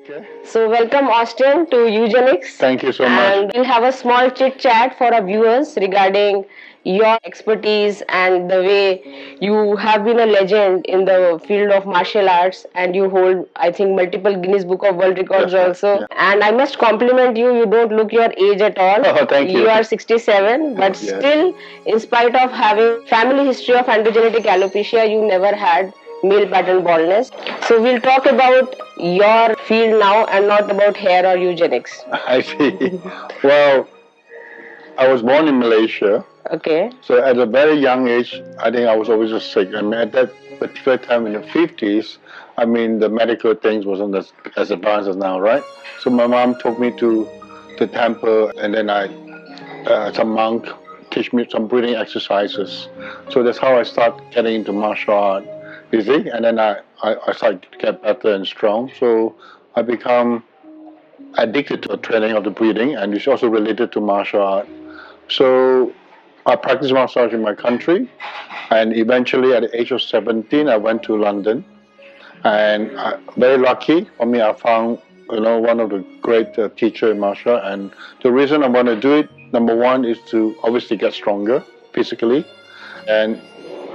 Okay. So welcome Austin to Eugenix. Thank you so much. And we'll have a small chit chat for our viewers regarding your expertise and the way you have been a legend in the field of martial arts, and you hold, I think, multiple Guinness Book of World Records also. Yeah. And I must compliment you, you don't look your age at all. Oh, thank you. You are 67, but Yes. Still, in spite of having family history of androgenetic alopecia, you never had male pattern baldness. So we'll talk about your field now and not about hair or eugenics. I see. Well, I was born in Malaysia. Okay. So at a very young age, I think I was always just sick. I mean, at that particular time in the 50s, I mean, the medical things wasn't as advanced as now, right? So my mom took me to the temple, and then some monk teach me some breathing exercises. So that's how I start getting into martial art, you see? And then I started to get better and strong. So I become addicted to the training of the breathing, and it's also related to martial art. So I practiced martial arts in my country, and eventually at the age of 17, I went to London. And very lucky for me, I found one of the great teachers in martial art. And the reason I want to do it, number one, is to obviously get stronger physically and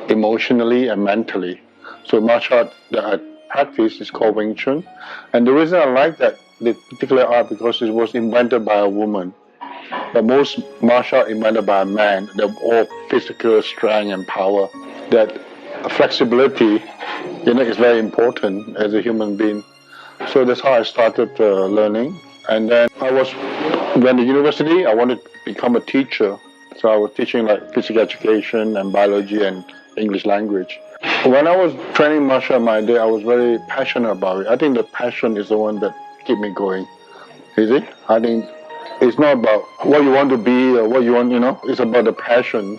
emotionally and mentally. So martial art that I practice is called Wing Chun. And the reason I like that particular art because it was invented by a woman. But most martial art invented by a man. They're all physical strength and power. That flexibility, is very important as a human being. So that's how I started learning. And then when the university, I wanted to become a teacher. So I was teaching like physical education and biology and English language. When I was training martial art my day, I was very passionate about it. I think the passion is the one that keep me going. Is it? I think it's not about what you want to be or what you want, it's about the passion.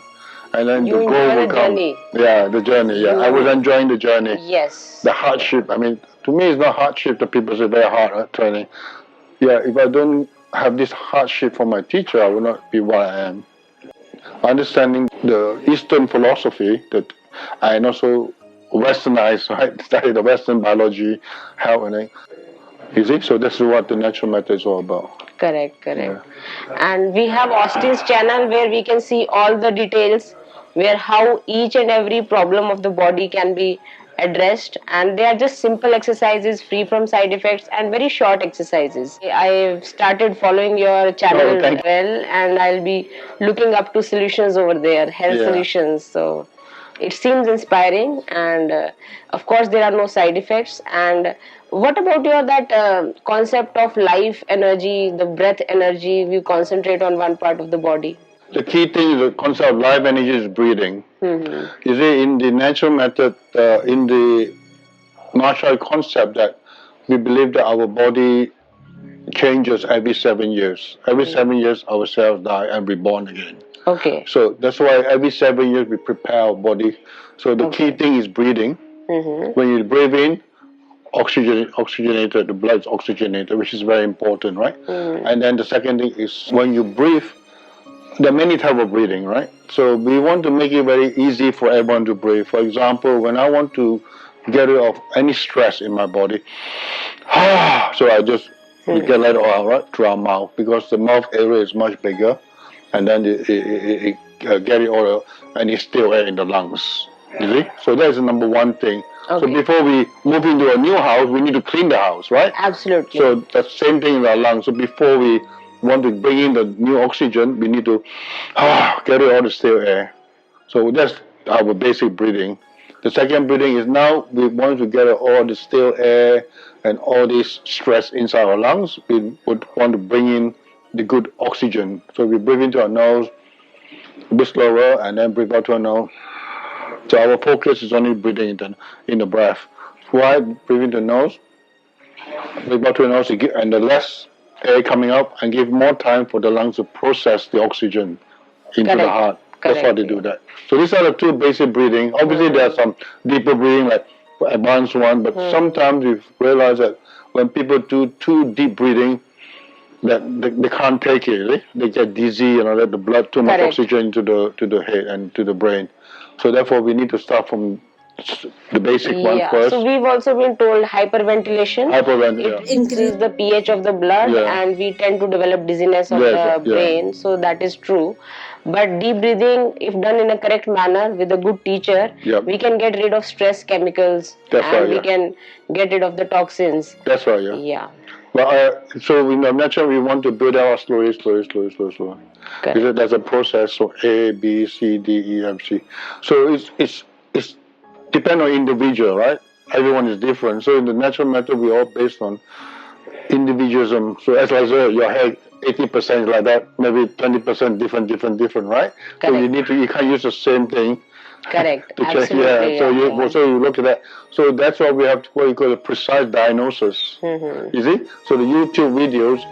And then the goal will come. Journey. Yeah, the journey. Yeah, I was enjoying the journey. Yes. The hardship. I mean, to me, it's not hardship that people say very hard, right, training. Yeah, if I don't have this hardship from my teacher, I will not be what I am. Understanding the Eastern philosophy that I also westernized, right? Studied the Western biology, health, and you see, so this is what the natural method is all about. Correct. Yeah. And we have Austin's channel where we can see all the details, where how each and every problem of the body can be addressed, and they are just simple exercises free from side effects and very short exercises. I've started following your channel and I'll be looking up to solutions over there, health solutions. So it seems inspiring, and of course there are no side effects. And what about that concept of life energy, the breath energy? We concentrate on one part of the body. The key thing is the concept of life energy is breathing. Mm-hmm. You see, in the natural method, in the martial art concept, that we believe that our body changes every 7 years. Every 7 years, our cells die and reborn again. Okay. So that's why every 7 years we prepare our body. So the key thing is breathing. Mm-hmm. When you breathe in, oxygenated, the blood is oxygenated, which is very important, right? Mm. And then the second thing is when you breathe, there are many types of breathing, right? So we want to make it very easy for everyone to breathe. For example, when I want to get rid of any stress in my body, so I just get it all out, right, through our mouth, because the mouth area is much bigger, and then it get it all out, and it's still air in the lungs. You see? So that's the number one thing. Okay. So before we move into a new house, we need to clean the house, right? Absolutely. So that's the same thing in our lungs. So before we want to bring in the new oxygen, we need to get rid of all the stale air. So that's our basic breathing. The second breathing is now we want to get all the stale air and all this stress inside our lungs. We would want to bring in the good oxygen. So we breathe into our nose, a bit slower, and then breathe out to our nose. So our focus is only breathing in the breath. Why breathe into the nose? Breathe out to the nose, and the less air coming up, and give more time for the lungs to process the oxygen into the heart. That's why they do that. So these are the two basic breathing. Obviously, there are some deeper breathing, like advanced one, but sometimes we realize that when people do too deep breathing, that they can't take it. They get dizzy, that the blood too much oxygen to the head and to the brain. So therefore, we need to start from the basic one first. So we've also been told hyperventilation. It increases the pH of the blood, and we tend to develop dizziness of the brain. So that is true. But deep breathing, if done in a correct manner with a good teacher, we can get rid of stress chemicals, and we can get rid of the toxins. That's right. Yeah. Well, so in the natural, we want to build our slowly. Correct. There's a process. So A, B, C, D, E, F, C. So it's depend on individual, right? Everyone is different. So in the natural method, we all based on individualism. So as I said, your hair 80% like that, maybe 20% different, right? Correct. So you can't use the same thing. Correct. To check, So you look at that. So that's why we have what we call a precise diagnosis. You see? So the YouTube videos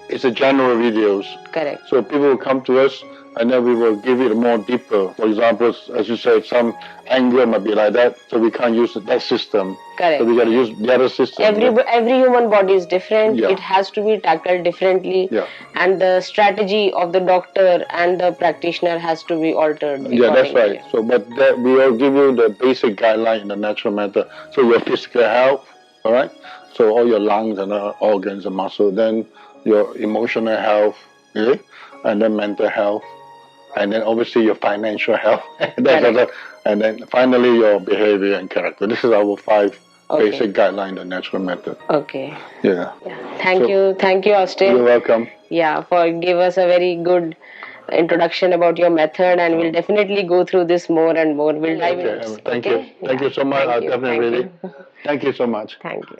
is a general videos. Correct. So people will come to us, and then we will give it more deeper. For example, as you said, some angle might be like that, so we can't use that system. Correct. So we got to use the other system. Every human body is different. It has to be tackled differently. And the strategy of the doctor and the practitioner has to be altered. Yeah, that's right. So, but we will give you the basic guideline in the natural method. So your physical health, all right. So all your lungs and organs and muscle. Then your emotional health, and then mental health. And then obviously your financial health, and then finally your behavior and character. This is our 5 basic guidelines in the natural method. Okay. Yeah. Thank you, Austin. You're welcome. Yeah, for give us a very good introduction about your method, and we'll definitely go through this more and more. We'll dive into. Thank you. Thank you so much. Thank you. Thank you so much. Thank you.